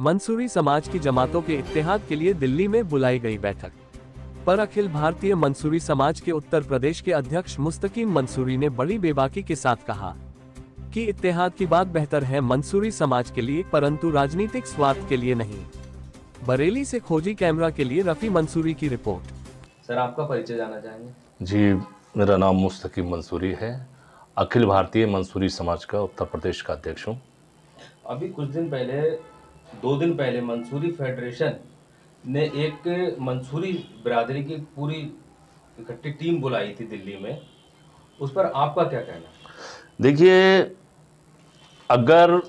मंसूरी समाज की जमातों के इत्तेहाद के लिए दिल्ली में बुलाई गई बैठक पर अखिल भारतीय मंसूरी समाज के उत्तर प्रदेश के अध्यक्ष मुस्तकीम मंसूरी ने बड़ी बेबाकी के साथ कहा कि इत्तेहाद की बात बेहतर है मंसूरी समाज के लिए, परंतु राजनीतिक स्वार्थ के लिए नहीं। बरेली से खोजी कैमरा के लिए रफी मंसूरी की रिपोर्ट। सर, आपका परिचय जानना चाहेंगे? जी, मेरा नाम मुस्तकीम मंसूरी है। अखिल भारतीय मंसूरी समाज का उत्तर प्रदेश का अध्यक्ष हूँ। अभी कुछ दिन पहले, 2 दिन पहले मंसूरी फेडरेशन ने एक मंसूरी बिरादरी की पूरी इकट्ठी टीम बुलाई थी दिल्ली में। उस पर आपका क्या कहना है? देखिए, अगर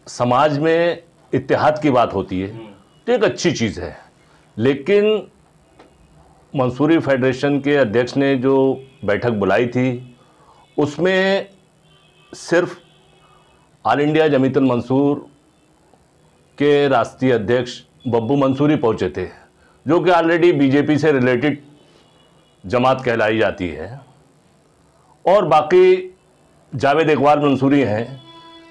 समाज में इत्तेहाद की बात होती है तो एक अच्छी चीज़ है, लेकिन मंसूरी फेडरेशन के अध्यक्ष ने जो बैठक बुलाई थी उसमें सिर्फ ऑल इंडिया जमीयतुल मंसूर के राष्ट्रीय अध्यक्ष बब्बू मंसूरी पहुंचे थे, जो कि ऑलरेडी बीजेपी से रिलेटेड जमात कहलाई जाती है, और बाकी जावेद इकबाल मंसूरी हैं,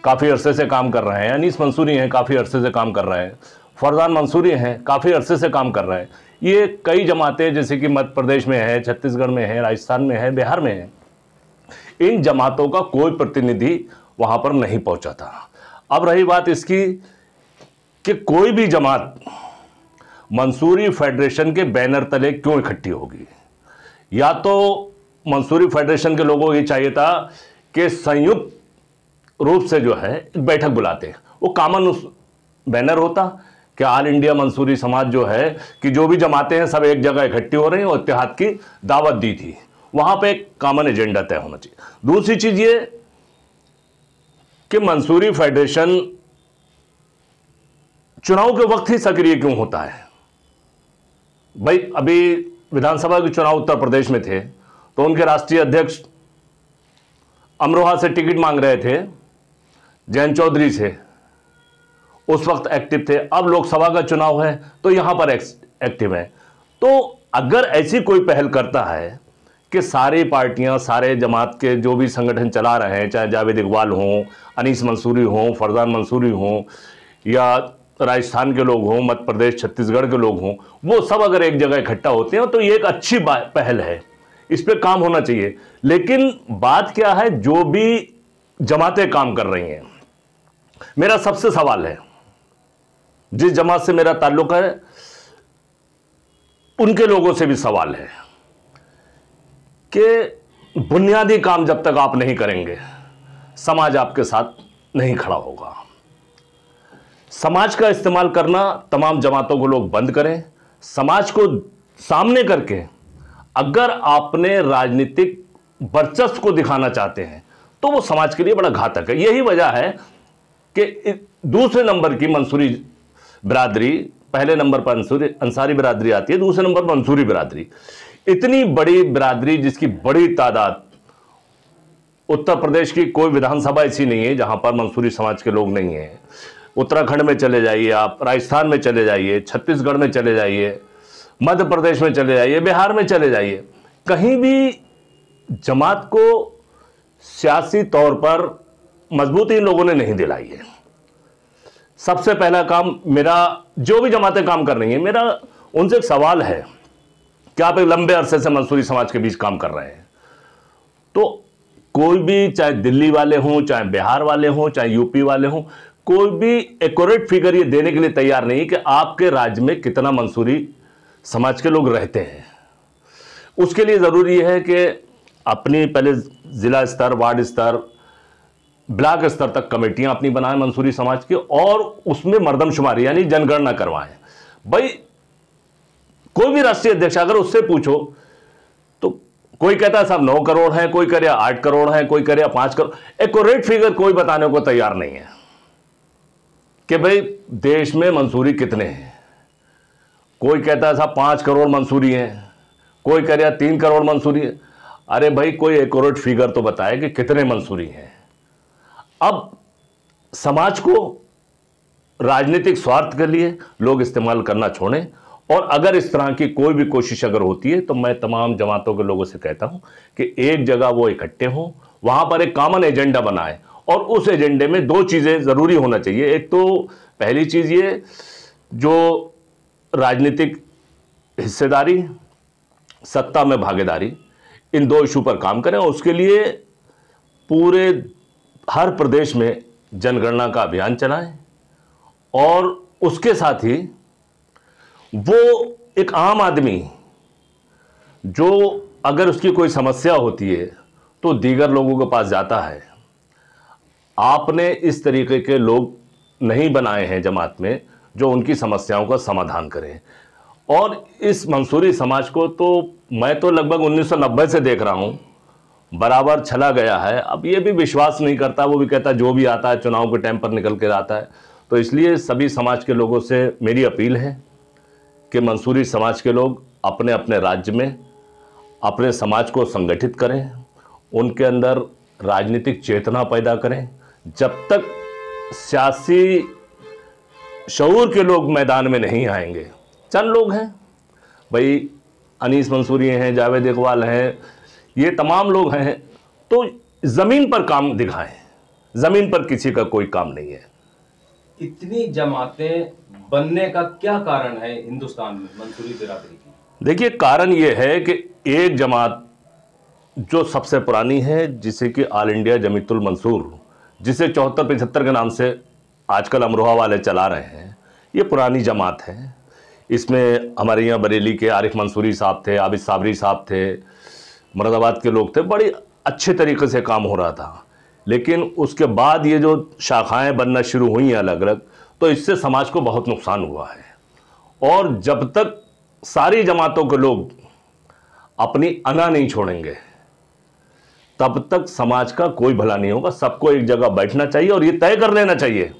काफ़ी अरसे से काम कर रहे हैं, अनीस मंसूरी हैं, काफ़ी अरसे से काम कर रहे हैं, फरजान मंसूरी हैं, काफ़ी अरसे से काम कर रहे हैं। ये कई जमातें जैसे कि मध्य प्रदेश में है, छत्तीसगढ़ में है, राजस्थान में है, बिहार में है, इन जमातों का कोई प्रतिनिधि वहाँ पर नहीं पहुँचा था। अब रही बात इसकी कि कोई भी जमात मंसूरी फेडरेशन के बैनर तले क्यों इकट्ठी होगी। या तो मंसूरी फेडरेशन के लोगों को ये चाहिए था कि संयुक्त रूप से जो है एक बैठक बुलाते, वो कॉमन उस बैनर होता कि ऑल इंडिया मंसूरी समाज जो है कि जो भी जमातें हैं सब एक जगह इकट्ठी हो रही हैं और इत्तेहाद की दावत दी थी। वहाँ पे एक कॉमन एजेंडा तय होना चाहिए। दूसरी चीज़ ये कि मंसूरी फेडरेशन चुनाव के वक्त ही सक्रिय क्यों होता है। भाई, अभी विधानसभा के चुनाव उत्तर प्रदेश में थे तो उनके राष्ट्रीय अध्यक्ष अमरोहा से टिकट मांग रहे थे, जैन चौधरी से, उस वक्त एक्टिव थे। अब लोकसभा का चुनाव है तो यहां पर एक्टिव है। तो अगर ऐसी कोई पहल करता है कि सारी पार्टियां, सारे जमात के जो भी संगठन चला रहे हैं, चाहे जावेद इकबाल हों, अनीस मंसूरी हों, फरजान मंसूरी हों, या राजस्थान के लोग हों, मध्य प्रदेश छत्तीसगढ़ के लोग हों, वो सब अगर एक जगह इकट्ठा होते हैं तो ये एक अच्छी पहल है, इस पे काम होना चाहिए। लेकिन बात क्या है, जो भी जमातें काम कर रही हैं, मेरा सबसे सवाल है, जिस जमात से मेरा ताल्लुक है उनके लोगों से भी सवाल है कि बुनियादी काम जब तक आप नहीं करेंगे समाज आपके साथ नहीं खड़ा होगा। समाज का इस्तेमाल करना तमाम जमातों को लोग बंद करें। समाज को सामने करके अगर आपने राजनीतिक वर्चस्व को दिखाना चाहते हैं तो वो समाज के लिए बड़ा घातक है। यही वजह है कि दूसरे नंबर की मंसूरी बिरादरी, पहले नंबर पर अंसारी बिरादरी आती है, दूसरे नंबर पर मंसूरी बिरादरी। इतनी बड़ी बिरादरी जिसकी बड़ी तादाद, उत्तर प्रदेश की कोई विधानसभा ऐसी नहीं है जहां पर मंसूरी समाज के लोग नहीं हैं। उत्तराखंड में चले जाइए आप, राजस्थान में चले जाइए, छत्तीसगढ़ में चले जाइए, मध्य प्रदेश में चले जाइए, बिहार में चले जाइए, कहीं भी जमात को सियासी तौर पर मजबूती इन लोगों ने नहीं दिलाई है। सबसे पहला काम मेरा, जो भी जमातें काम कर रही हैं, मेरा उनसे एक सवाल है कि आप एक लंबे अरसे से मंसूरी समाज के बीच काम कर रहे हैं, तो कोई भी, चाहे दिल्ली वाले हों, चाहे बिहार वाले हों, चाहे यूपी वाले हों, कोई भी एक्यूरेट फिगर ये देने के लिए तैयार नहीं कि आपके राज्य में कितना मंसूरी समाज के लोग रहते हैं। उसके लिए ज़रूरी है कि अपनी पहले ज़िला स्तर, वार्ड स्तर, ब्लॉक स्तर तक कमेटियां अपनी बनाएं मंसूरी समाज की, और उसमें मर्दमशुमारी यानी जनगणना करवाएं। भाई, कोई भी राष्ट्रीय अध्यक्ष अगर उससे पूछो तो कोई कहता है साहब 9 करोड़ है, कोई कह रहा 8 करोड़ है, कोई कह रहा 5 करोड़। एक्यूरेट फिगर कोई बताने को तैयार नहीं है कि भाई देश में मंसूरी कितने हैं। कोई कहता है साहब 5 करोड़ मंसूरी हैं, कोई कह रहा 3 करोड़ मंसूरी है। अरे भाई, कोई एक्यूरेट फिगर तो बताए कि कितने मंसूरी हैं। अब समाज को राजनीतिक स्वार्थ के लिए लोग इस्तेमाल करना छोड़ें, और अगर इस तरह की कोई भी कोशिश अगर होती है तो मैं तमाम जमातों के लोगों से कहता हूं कि एक जगह वो इकट्ठे हों, वहां पर एक कॉमन एजेंडा बनाएं, और उस एजेंडे में 2 चीजें जरूरी होना चाहिए। एक तो पहली चीज ये, जो राजनीतिक हिस्सेदारी, सत्ता में भागीदारी, इन दो इशू पर काम करें। और उसके लिए पूरे हर प्रदेश में जनगणना का अभियान चलाएं और उसके साथ ही वो एक आम आदमी जो अगर उसकी कोई समस्या होती है तो दीगर लोगों के पास जाता है। आपने इस तरीके के लोग नहीं बनाए हैं जमात में जो उनकी समस्याओं का समाधान करें। और इस मंसूरी समाज को तो मैं तो लगभग 1990 से देख रहा हूं, बराबर चला गया है। अब ये भी विश्वास नहीं करता, वो भी कहता जो भी आता है चुनाव के टाइम पर निकल कर आता है। तो इसलिए सभी समाज के लोगों से मेरी अपील है कि मंसूरी समाज के लोग अपने अपने राज्य में अपने समाज को संगठित करें, उनके अंदर राजनीतिक चेतना पैदा करें। जब तक सियासी शऊर के लोग मैदान में नहीं आएंगे, चंद लोग हैं भाई, अनीस मंसूरी हैं, जावेद इकबाल हैं, ये तमाम लोग हैं, तो ज़मीन पर काम दिखाएं। ज़मीन पर किसी का कोई काम नहीं है। इतनी जमातें बनने का क्या कारण है हिंदुस्तान में मंसूरी बिरादरी की? देखिए, कारण ये है कि एक जमात जो सबसे पुरानी है, जिसे कि ऑल इंडिया जमीयतुल मंसूर, जिसे 74-75 के नाम से आजकल अमरोहा वाले चला रहे हैं, ये पुरानी जमात है। इसमें हमारे यहाँ बरेली के आरिफ मंसूरी साहब थे, आबिद साबरी साहब थे, मुरादाबाद के लोग थे, बड़ी अच्छे तरीके से काम हो रहा था। लेकिन उसके बाद ये जो शाखाएं बनना शुरू हुई हैं अलग अलग, तो इससे समाज को बहुत नुकसान हुआ है। और जब तक सारी जमातों के लोग अपनी अना नहीं छोड़ेंगे तब तक समाज का कोई भला नहीं होगा। सबको एक जगह बैठना चाहिए और ये तय कर लेना चाहिए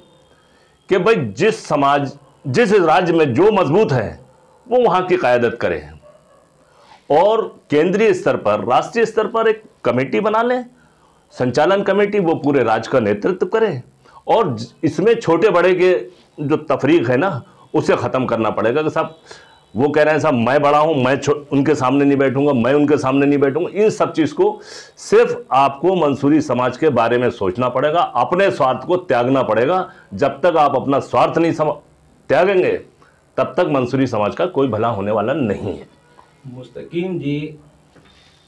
कि भाई जिस समाज, जिस राज्य में जो मजबूत है वो वहाँ की क़यादत करे और केंद्रीय स्तर पर, राष्ट्रीय स्तर पर एक कमेटी बना लें, संचालन कमेटी, वो पूरे राज्य का नेतृत्व करे। और इसमें छोटे बड़े के जो तफरीक है ना, उसे ख़त्म करना पड़ेगा कि साहब वो कह रहे हैं साहब मैं बड़ा हूँ, मैं उनके सामने नहीं बैठूंगा, मैं उनके सामने नहीं बैठूंगा। इन सब चीज़ को सिर्फ आपको मंसूरी समाज के बारे में सोचना पड़ेगा, अपने स्वार्थ को त्यागना पड़ेगा। जब तक आप अपना स्वार्थ नहीं त्यागेंगे तब तक मंसूरी समाज का कोई भला होने वाला नहीं है। मुस्तकीम जी,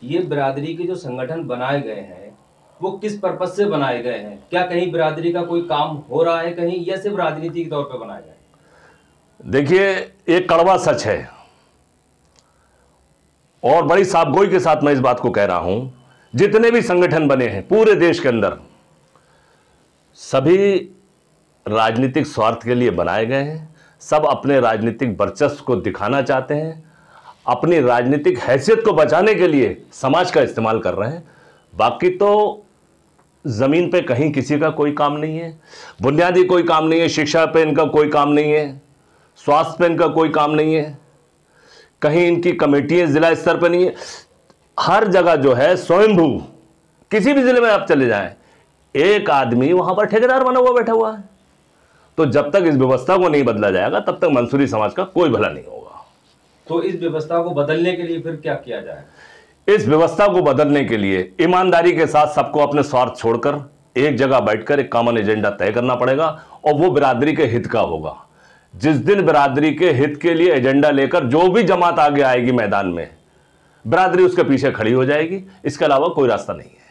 ये बिरादरी के जो संगठन बनाए गए हैं वो किस पर्पज से बनाए गए हैं? क्या कहीं बिरादरी का कोई काम हो रहा है कहीं, या सिर्फ राजनीति के तौर पे बनाए गए? देखिए, एक कड़वा सच है और बड़ी साफगोई के साथ मैं इस बात को कह रहा हूं, जितने भी संगठन बने हैं पूरे देश के अंदर, सभी राजनीतिक स्वार्थ के लिए बनाए गए हैं। सब अपने राजनीतिक वर्चस्व को दिखाना चाहते हैं, अपनी राजनीतिक हैसियत को बचाने के लिए समाज का इस्तेमाल कर रहे हैं। बाकी तो ज़मीन पे कहीं किसी का कोई काम नहीं है, बुनियादी कोई काम नहीं है, शिक्षा पे इनका कोई काम नहीं है, स्वास्थ्य पे इनका कोई काम नहीं है, कहीं इनकी कमेटियाँ जिला स्तर पर नहीं है। हर जगह जो है स्वयंभू, किसी भी जिले में आप चले जाएं, एक आदमी वहाँ पर ठेकेदार बना हुआ बैठा हुआ है। तो जब तक इस व्यवस्था को नहीं बदला जाएगा तब तक मंसूरी समाज का कोई भला नहीं होगा। तो इस व्यवस्था को बदलने के लिए फिर क्या किया जाए? इस व्यवस्था को बदलने के लिए ईमानदारी के साथ सबको अपने स्वार्थ छोड़कर एक जगह बैठकर एक कॉमन एजेंडा तय करना पड़ेगा और वो बिरादरी के हित का होगा। जिस दिन बिरादरी के हित के लिए एजेंडा लेकर जो भी जमात आगे आएगी मैदान में, बिरादरी उसके पीछे खड़ी हो जाएगी। इसके अलावा कोई रास्ता नहीं है।